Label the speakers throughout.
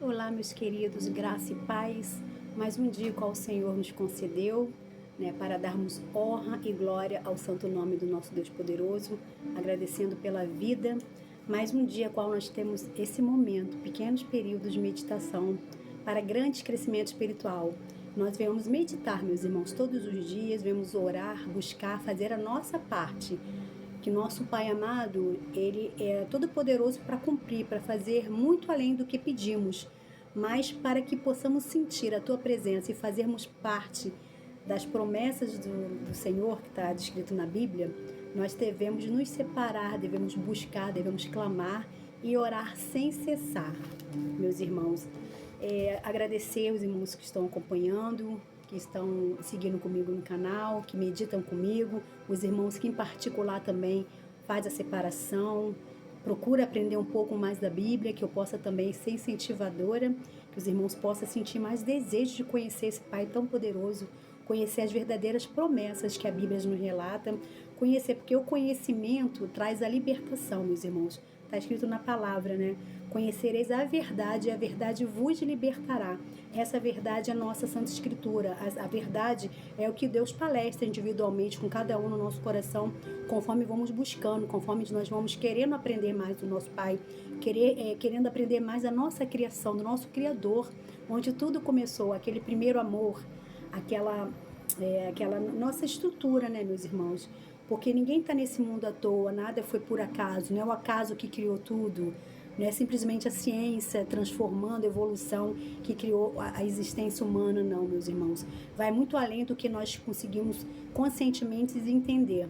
Speaker 1: Olá, meus queridos, graça e paz. Mais um dia qual o Senhor nos concedeu, para darmos honra e glória ao santo nome do nosso Deus poderoso, agradecendo pela vida. Mais um dia qual nós temos esse momento, pequenos períodos de meditação para grande crescimento espiritual. Nós viemos meditar, meus irmãos, todos os dias, viemos orar, buscar, fazer a nossa parte, que nosso Pai amado, Ele é todo poderoso para cumprir, para fazer muito além do que pedimos, mas para que possamos sentir a Tua presença e fazermos parte das promessas do Senhor, que está descrito na Bíblia, nós devemos nos separar, devemos buscar, devemos clamar e orar sem cessar, meus irmãos. Agradecer os irmãos que estão acompanhando, que estão seguindo comigo no canal, que meditam comigo, os irmãos que em particular também faz a separação, procura aprender um pouco mais da Bíblia, que eu possa também ser incentivadora, que os irmãos possam sentir mais desejo de conhecer esse Pai tão poderoso, conhecer as verdadeiras promessas que a Bíblia nos relata, conhecer, porque o conhecimento traz a libertação, meus irmãos. Está escrito na palavra, né? Conhecereis a verdade e a verdade vos libertará. Essa verdade é a nossa Santa Escritura. A verdade é o que Deus palestra individualmente com cada um no nosso coração, conforme vamos buscando, conforme nós vamos querendo aprender mais do nosso Pai, querendo aprender mais da nossa criação, do nosso Criador, onde tudo começou, aquele primeiro amor, aquela nossa estrutura, né, meus irmãos? Porque ninguém está nesse mundo à toa, nada foi por acaso, não é o acaso que criou tudo, não é simplesmente a ciência transformando a evolução que criou a existência humana, não, meus irmãos. Vai muito além do que nós conseguimos conscientemente entender.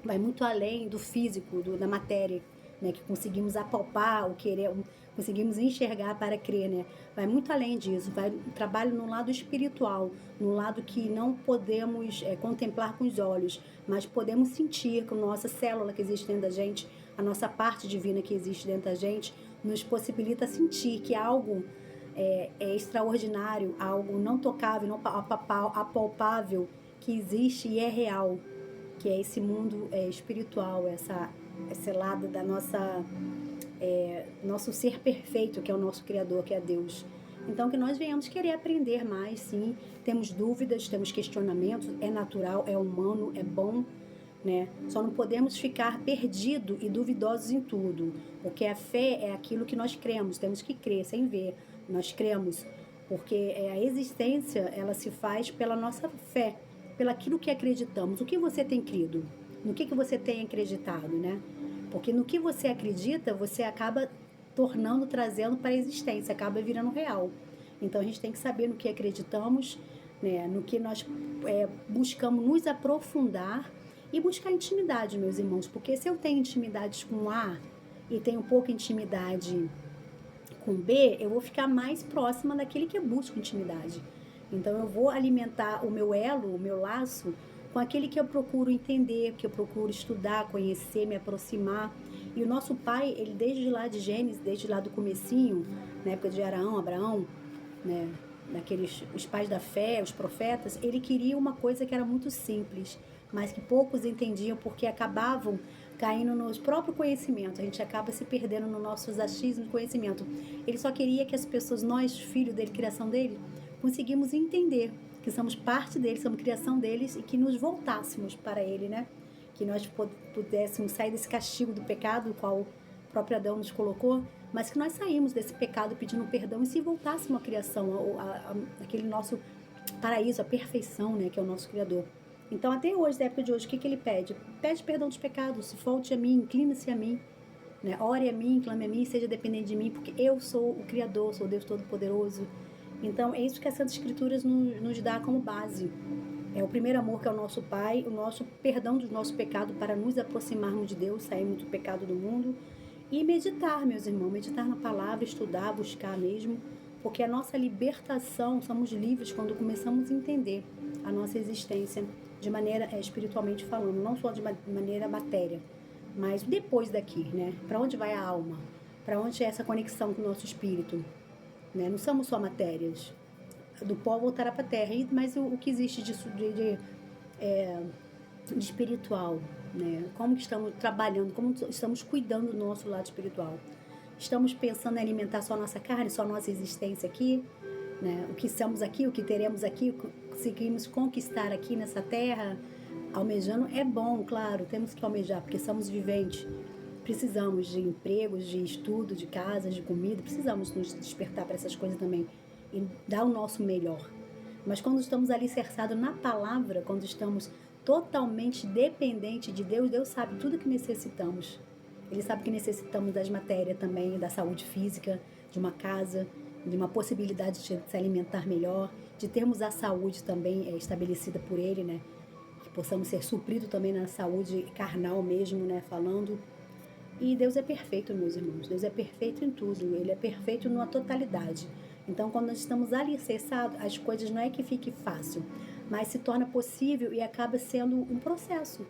Speaker 1: Vai muito além do físico, da matéria, né, que conseguimos apalpar, conseguimos enxergar para crer, né? Vai muito além disso, vai trabalho no lado espiritual, no lado que não podemos contemplar com os olhos, mas podemos sentir com nossa célula que existe dentro da gente, a nossa parte divina que existe dentro da gente, nos possibilita sentir que algo é extraordinário, algo não tocável, não apalpável, que existe e é real, que é esse mundo espiritual, esse lado da nosso ser perfeito, que é o nosso Criador, que é Deus. Então, que nós venhamos querer aprender mais, sim. Temos dúvidas, temos questionamentos, é natural, é humano, é bom, né? Só não podemos ficar perdidos e duvidosos em tudo, porque a fé é aquilo que nós cremos, temos que crer sem ver, nós cremos, porque a existência, ela se faz pela nossa fé, pelaquilo que acreditamos. O que você tem crido? No que você tem acreditado, né? Porque no que você acredita, você acaba tornando, trazendo para a existência, acaba virando real. Então a gente tem que saber no que acreditamos, né? No que nós buscamos nos aprofundar e buscar intimidade, meus irmãos. Porque se eu tenho intimidade com A e tenho pouca intimidade com B, eu vou ficar mais próxima daquele que busca intimidade. Então eu vou alimentar o meu elo, o meu laço, com aquele que eu procuro entender, que eu procuro estudar, conhecer, me aproximar. E o nosso pai, ele desde lá de Gênesis, desde lá do comecinho, na época de Abraão, né, os pais da fé, os profetas, ele queria uma coisa que era muito simples, mas que poucos entendiam porque acabavam caindo no próprio conhecimento. A gente acaba se perdendo no nossos achismos de conhecimento. Ele só queria que as pessoas, nós, filhos dele, criação dele, conseguimos entender que somos parte dele, somos criação deles e que nos voltássemos para ele, né? Que nós pudéssemos sair desse castigo do pecado, o qual o próprio Adão nos colocou, mas que nós saímos desse pecado pedindo perdão e se voltássemos à criação, aquele nosso paraíso, a perfeição, né? Que é o nosso Criador. Então, até hoje, na época de hoje, o que ele pede? Pede perdão dos pecados, se volte a mim, inclina-se a mim, né? Ore a mim, clame a mim, seja dependente de mim, porque eu sou o Criador, sou o Deus Todo-Poderoso. Então, é isso que as Santas Escrituras nos dá como base. É o primeiro amor, que é o nosso Pai, o nosso perdão do nosso pecado para nos aproximarmos de Deus, sairmos do pecado do mundo. E meditar, meus irmãos, meditar na palavra, estudar, buscar mesmo, porque a nossa libertação, somos livres quando começamos a entender a nossa existência de maneira espiritualmente falando, não só de maneira matéria, mas depois daqui, né? Para onde vai a alma? Para onde é essa conexão com o nosso espírito? Né? Não somos só matérias. Do pó voltará para a terra, mas o que existe disso de espiritual, né? Como que estamos trabalhando, como estamos cuidando do nosso lado espiritual. Estamos pensando em alimentar só a nossa carne, só a nossa existência aqui, né? O que somos aqui, o que teremos aqui, o que conseguimos conquistar aqui nessa terra, almejando, é bom, claro, temos que almejar, porque somos viventes. Precisamos de empregos, de estudo, de casas, de comida, precisamos nos despertar para essas coisas também e dar o nosso melhor. Mas quando estamos alicerçados na palavra, quando estamos totalmente dependentes de Deus, Deus sabe tudo que necessitamos. Ele sabe que necessitamos das matérias também, da saúde física, de uma casa, de uma possibilidade de se alimentar melhor, de termos a saúde também estabelecida por Ele, né? Que possamos ser supridos também na saúde carnal mesmo, né? Falando. E Deus é perfeito, meus irmãos. Deus é perfeito em tudo. Ele é perfeito numa totalidade. Então, quando nós estamos alicerçados, as coisas não é que fique fácil, mas se torna possível e acaba sendo um processo,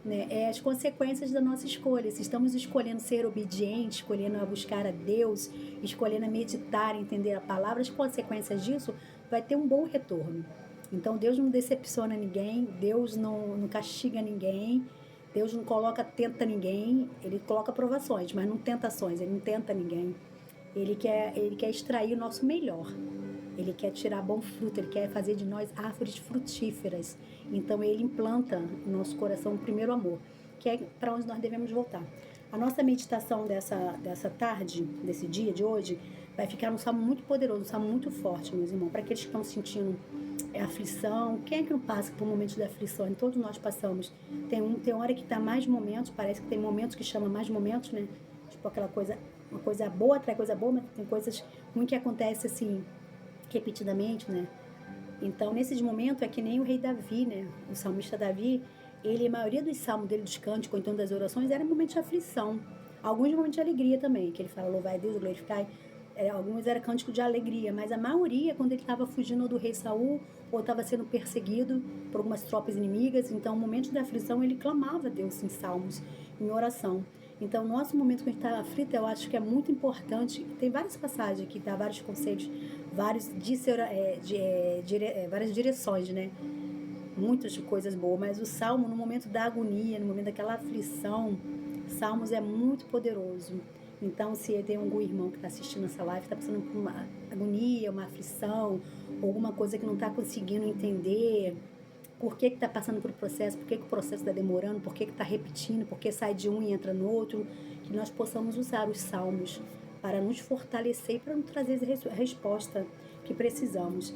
Speaker 1: né? É as consequências da nossa escolha. Se estamos escolhendo ser obedientes, escolhendo a buscar a Deus, escolhendo a meditar, entender a palavra, as consequências disso vai ter um bom retorno. Então, Deus não decepciona ninguém, Deus não castiga ninguém, Deus não tenta ninguém, Ele coloca provações, mas não tentações, Ele não tenta ninguém. Ele quer extrair o nosso melhor. Ele quer tirar bom fruto, Ele quer fazer de nós árvores frutíferas. Então, Ele implanta no nosso coração o primeiro amor, que é para onde nós devemos voltar. A nossa meditação dessa tarde, desse dia de hoje, vai ficar num salmo muito poderoso, um salmo muito forte, meus irmãos. Para aqueles que estão sentindo aflição, quem é que não passa por momentos de aflição? Todos nós passamos. Tem hora que dá mais momentos, parece que tem momentos que chama mais momentos, né? Tipo aquela coisa, uma coisa boa atrai coisa boa, mas tem coisas ruins que acontecem assim, repetidamente, né? Então, nesses momentos, é que nem o rei Davi, né? O salmista Davi, a maioria dos salmos dele, dos cânticos, ou então das orações, era momentos de aflição. Alguns momentos de alegria também, que ele fala, louvai a Deus, glorificai. Alguns eram cânticos de alegria, mas a maioria, quando ele estava fugindo do rei Saul, ou estava sendo perseguido por algumas tropas inimigas, então, no momento da aflição, ele clamava a Deus em salmos, em oração. Então, nosso momento que a gente está aflito, eu acho que é muito importante. Tem várias passagens aqui, dá vários conselhos, várias direções, né? Muitas coisas boas, mas o salmo, no momento da agonia, no momento daquela aflição, salmos é muito poderoso. Então, se tem algum irmão que está assistindo essa live, está passando por uma agonia, uma aflição, alguma coisa que não está conseguindo entender, por que está passando por processo, por que o processo está demorando, por que está repetindo, por que sai de um e entra no outro, que nós possamos usar os salmos para nos fortalecer e para nos trazer a resposta que precisamos.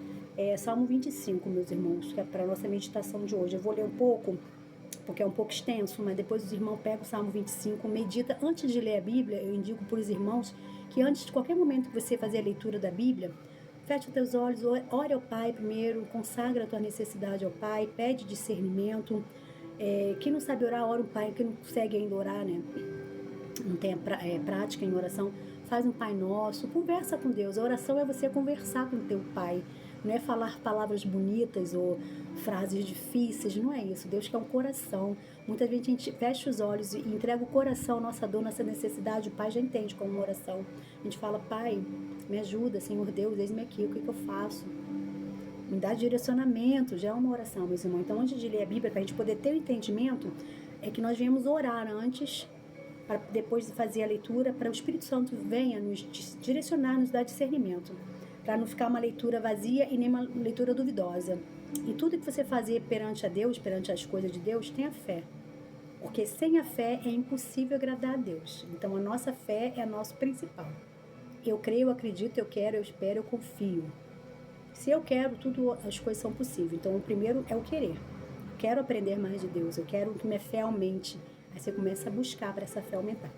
Speaker 1: Salmo 25, meus irmãos, que é para a nossa meditação de hoje. Eu vou ler um pouco, porque é um pouco extenso, mas depois os irmãos pegam o Salmo 25, medita. Antes de ler a Bíblia, eu indico para os irmãos que antes de qualquer momento que você fazer a leitura da Bíblia, feche os teus olhos, ore ao Pai primeiro, consagra a tua necessidade ao Pai, pede discernimento. Quem não sabe orar, ora o Pai. Quem não consegue ainda orar, né? Não tem prática em oração, faz um Pai Nosso, conversa com Deus. A oração é você conversar com o teu Pai, não é falar palavras bonitas ou frases difíceis, não é isso. Deus quer um coração. Muitas vezes a gente fecha os olhos e entrega o coração, nossa dor, nossa necessidade, o Pai já entende como uma oração. A gente fala, Pai, me ajuda, Senhor Deus, eis-me aqui, o que eu faço? Me dá direcionamento, já é uma oração, meus irmãos. Então, antes de ler a Bíblia, para a gente poder ter o entendimento, é que nós viemos orar antes, para depois de fazer a leitura, para o Espírito Santo venha nos direcionar, nos dar discernimento, para não ficar uma leitura vazia e nem uma leitura duvidosa. E tudo que você fazer perante a Deus, perante as coisas de Deus, tenha fé. Porque sem a fé é impossível agradar a Deus. Então, a nossa fé é a nosso principal. Eu creio, eu acredito, eu quero, eu espero, eu confio. Se eu quero, tudo as coisas são possíveis. Então, o primeiro é o querer. Quero aprender mais de Deus, eu quero que minha fé aumente. Aí você começa a buscar para essa fé aumentar.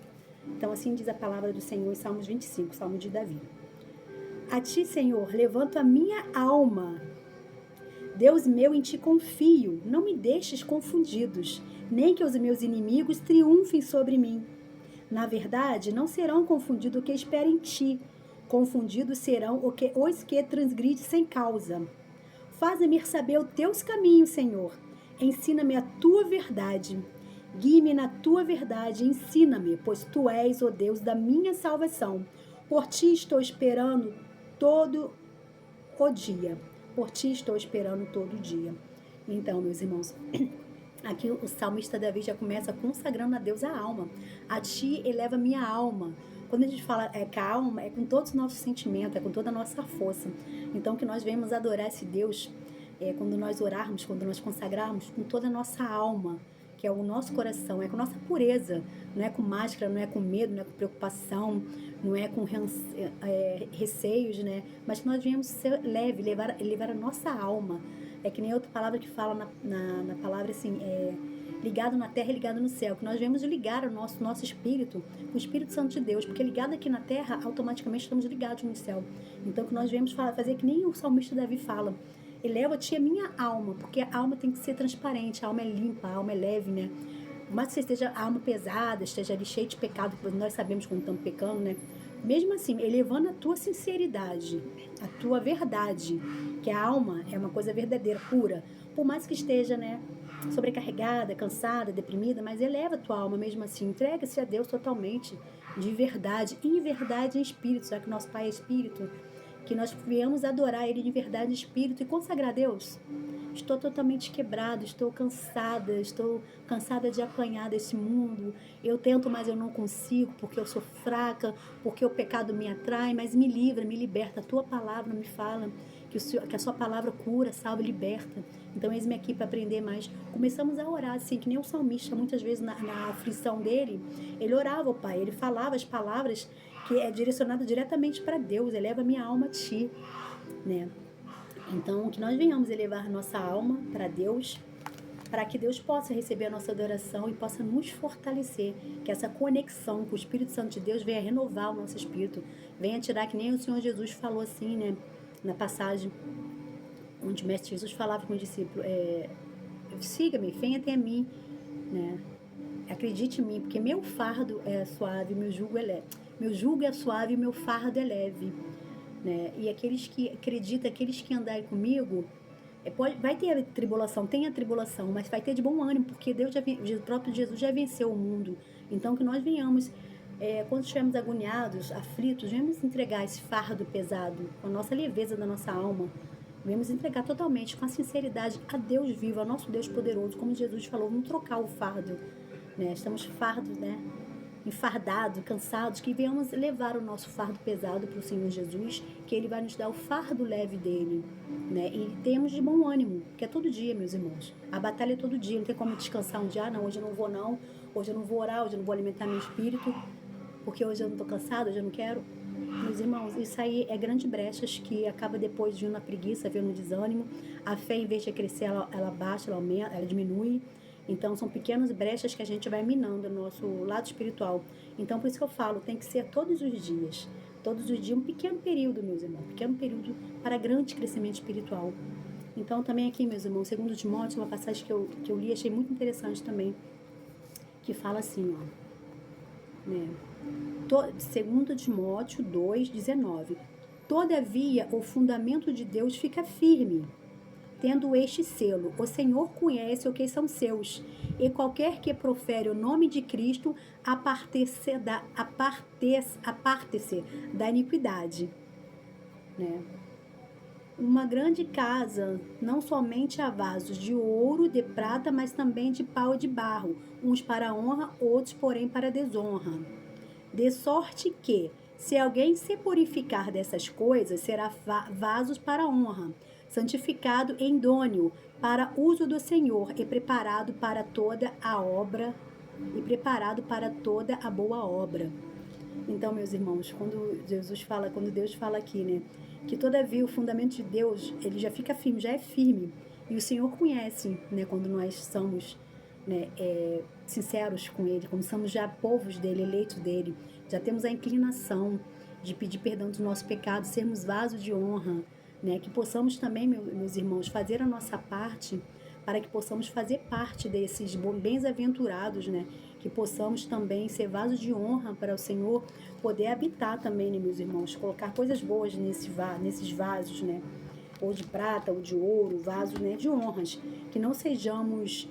Speaker 1: Então, assim diz a palavra do Senhor em Salmos 25, Salmo de Davi. A ti, Senhor, levanto a minha alma. Deus meu, em ti confio. Não me deixes confundidos, nem que os meus inimigos triunfem sobre mim. Na verdade, não serão confundidos o que espera em ti. Confundidos serão os que transgridem sem causa. Faze-me saber os teus caminhos, Senhor. Ensina-me a tua verdade. Guie-me na tua verdade, ensina-me, pois tu és o Deus da minha salvação. Por ti estou esperando todo o dia. Por ti estou esperando todo dia. Então, meus irmãos, aqui o salmista Davi já começa consagrando a Deus a alma. A ti eleva minha alma. Quando a gente fala calma, é com todos os nossos sentimentos, é com toda a nossa força. Então, que nós venhamos adorar esse Deus, quando nós orarmos, quando nós consagrarmos, com toda a nossa alma, que é o nosso coração, é com nossa pureza, não é com máscara, não é com medo, não é com preocupação, não é com receios, né? Mas que nós venhamos ser leve, levar a nossa alma. É que nem outra palavra que fala na palavra assim, ligado na terra e ligado no céu, que nós venhamos ligar o nosso espírito com o Espírito Santo de Deus, porque ligado aqui na terra, automaticamente estamos ligados no céu. Então que nós venhamos fazer que nem o salmista Davi fala, eleva-te a minha alma, porque a alma tem que ser transparente, a alma é limpa, a alma é leve, né? Mas se você esteja a alma pesada, esteja ali cheio de pecado, que nós sabemos quando estamos pecando, né? Mesmo assim, elevando a tua sinceridade, a tua verdade, que a alma é uma coisa verdadeira, pura, por mais que esteja, né, sobrecarregada, cansada, deprimida, mas eleva a tua alma mesmo assim, entrega-se a Deus totalmente, de verdade, em verdade em espírito, já que nosso Pai é espírito, que nós viemos adorar Ele de verdade em espírito e consagrar a Deus. Estou totalmente quebrada, estou cansada de apanhar desse mundo. Eu tento, mas eu não consigo, porque eu sou fraca, porque o pecado me atrai, mas me livra, me liberta. A tua palavra me fala que a sua palavra cura, salva e liberta. Então, eis-me aqui para aprender mais. Começamos a orar, assim, que nem o salmista, muitas vezes na aflição dele, ele orava ao Pai, ele falava as palavras que é direcionada diretamente para Deus, eleva minha alma a Ti, né? Então, que nós venhamos elevar nossa alma para Deus, para que Deus possa receber a nossa adoração e possa nos fortalecer, que essa conexão com o Espírito Santo de Deus venha renovar o nosso espírito, venha tirar, que nem o Senhor Jesus falou assim, né, na passagem, onde o Mestre Jesus falava com o discípulo, siga-me, venha até mim, né, acredite em mim, porque meu fardo é suave, meu jugo é leve. Meu jugo é suave e meu fardo é leve. Né? E aqueles que acreditam, aqueles que andarem comigo, vai ter a tribulação, tem a tribulação, mas vai ter de bom ânimo, porque o próprio Jesus já venceu o mundo. Então, que nós venhamos, quando estivermos agoniados, aflitos, venhamos entregar esse fardo pesado, com a nossa leveza da nossa alma. Venhamos entregar totalmente, com a sinceridade, a Deus vivo, a nosso Deus poderoso, como Jesus falou, vamos trocar o fardo. Né? Estamos fardos, né? Enfardados, cansados, que venhamos levar o nosso fardo pesado para o Senhor Jesus, que Ele vai nos dar o fardo leve dele, né? E temos de bom ânimo, que é todo dia, meus irmãos. A batalha é todo dia, não tem como descansar um dia, não, hoje eu não vou não, hoje eu não vou orar, hoje eu não vou alimentar meu espírito, porque hoje eu não estou cansado, hoje eu não quero. Meus irmãos, isso aí é grandes brechas que acaba depois vindo a preguiça, vindo o desânimo. A fé, em vez de crescer, ela baixa, ela aumenta, ela diminui. Então, são pequenas brechas que a gente vai minando no nosso lado espiritual. Então, por isso que eu falo, tem que ser todos os dias. Todos os dias, um pequeno período, meus irmãos. Um pequeno período para grande crescimento espiritual. Então, também aqui, meus irmãos, 2 Timóteo, uma passagem que eu li, achei muito interessante também, que fala assim, ó, né? 2 Timóteo 2,19. Todavia, o fundamento de Deus fica firme, tendo este selo: o Senhor conhece o que são seus, e qualquer que profere o nome de Cristo aparte-se da iniquidade. Né? Uma grande casa, não somente há vasos de ouro, de prata, mas também de pau e de barro, uns para honra, outros, porém, para desonra. De sorte que, se alguém se purificar dessas coisas, será vasos para honra, santificado e idôneo para uso do Senhor e preparado para toda a obra e preparado para toda a boa obra. Então, meus irmãos, quando Deus fala aqui, né, que todavia o fundamento de Deus, ele já fica firme, já é firme, e o Senhor conhece, né, quando nós somos, né, sinceros com Ele, como somos já povos dele, eleitos dele, já temos a inclinação de pedir perdão dos nossos pecados, sermos vasos de honra, né? Que possamos também, meus irmãos, fazer a nossa parte para que possamos fazer parte desses bem-aventurados, né? Que possamos também ser vasos de honra para o Senhor, poder habitar também, né, meus irmãos, colocar coisas boas nesses vasos, né? Ou de prata, ou de ouro, vasos, né, de honras, que não sejamos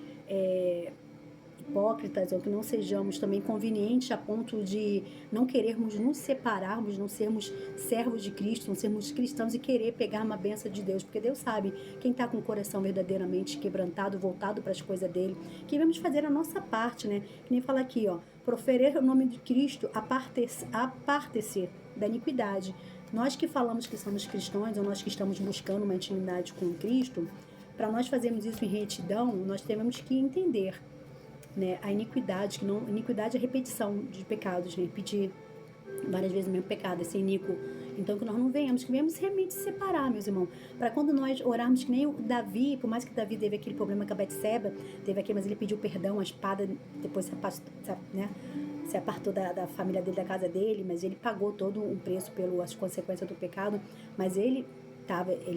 Speaker 1: hipócritas, ou que não sejamos também convenientes a ponto de não querermos nos separarmos, não sermos servos de Cristo, não sermos cristãos e querer pegar uma benção de Deus, porque Deus sabe quem está com o coração verdadeiramente quebrantado, voltado para as coisas dele, que vamos fazer a nossa parte, né? Que nem fala aqui, ó, proferir o nome de Cristo, aparte-se da iniquidade. Nós que falamos que somos cristãos, ou nós que estamos buscando uma intimidade com Cristo, para nós fazermos isso em retidão, nós temos que entender, né, a iniquidade, que não, iniquidade é repetição de pecados, né, repetir várias vezes o mesmo pecado, esse iníquo. Então, que nós não venhamos, que venhamos realmente separar, meus irmãos, para quando nós orarmos que nem o Davi, por mais que Davi teve aquele problema com a Betseba, teve aquele, mas ele pediu perdão, a espada depois se apartou da família dele, da casa dele, mas ele pagou todo um preço pelas consequências do pecado, mas ele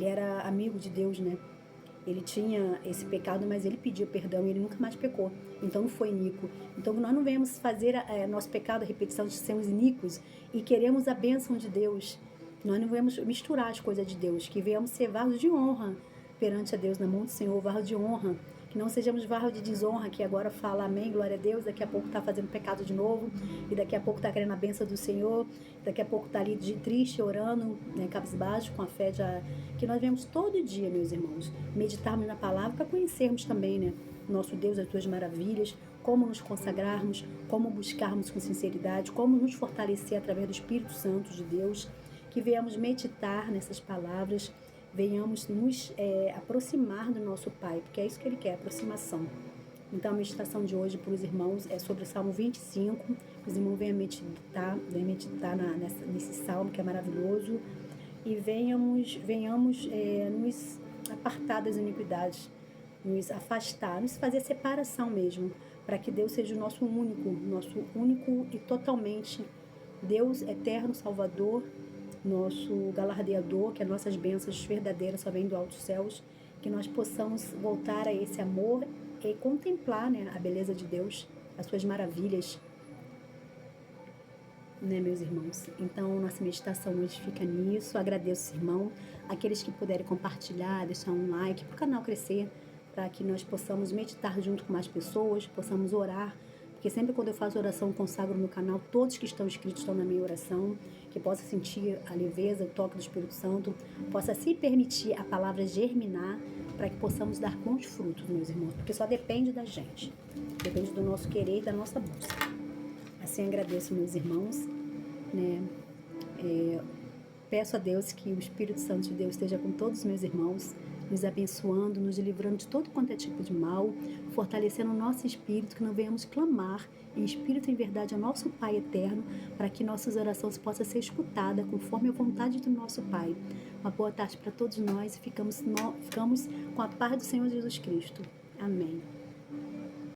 Speaker 1: era amigo de Deus, né? Ele tinha esse pecado, mas ele pediu perdão e ele nunca mais pecou. Então não foi iníquo. Então nós não venhamos fazer nosso pecado, a repetição de sermos iníquos e queremos a bênção de Deus. Nós não venhamos misturar as coisas de Deus, que venhamos ser vasos de honra perante a Deus, na mão do Senhor, vasos de honra. Que não sejamos vasos de desonra, que agora fala amém, glória a Deus, daqui a pouco está fazendo pecado de novo, e daqui a pouco está querendo a bênção do Senhor, daqui a pouco está ali de triste, orando, né, cabisbaixo, com a fé já. Que nós vemos todo dia, meus irmãos, meditarmos na palavra para conhecermos também, né, nosso Deus, as tuas maravilhas, como nos consagrarmos, como buscarmos com sinceridade, como nos fortalecer através do Espírito Santo de Deus, que venhamos meditar nessas palavras, venhamos nos aproximar do nosso Pai, porque é isso que Ele quer, aproximação. Então, a meditação de hoje para os irmãos é sobre o Salmo 25. Os irmãos venham meditar nesse salmo que é maravilhoso e venhamos nos apartar das iniquidades, nos afastar, nos fazer separação mesmo, para que Deus seja o nosso único e totalmente Deus eterno, Salvador, nosso galardeador, que as nossas bênçãos verdadeiras só vêm do alto dos céus, que nós possamos voltar a esse amor e contemplar, né, a beleza de Deus, as suas maravilhas, né, meus irmãos? Então, nossa meditação hoje fica nisso. Agradeço, irmão, aqueles que puderem compartilhar, deixar um like para o canal crescer, para que nós possamos meditar junto com mais pessoas, possamos orar, porque sempre quando eu faço oração, consagro no canal, todos que estão inscritos estão na minha oração, que possa sentir a leveza, o toque do Espírito Santo, possa se permitir a palavra germinar, para que possamos dar bons frutos, meus irmãos, porque só depende da gente, depende do nosso querer e da nossa busca. Assim agradeço, meus irmãos, né? Peço a Deus que o Espírito Santo de Deus esteja com todos os meus irmãos, nos abençoando, nos livrando de todo quanto é tipo de mal, fortalecendo o nosso espírito, que não venhamos clamar em espírito e em verdade ao nosso Pai eterno, para que nossas orações possam ser escutadas conforme a vontade do nosso Pai. Uma boa tarde para todos nós e ficamos com a paz do Senhor Jesus Cristo. Amém.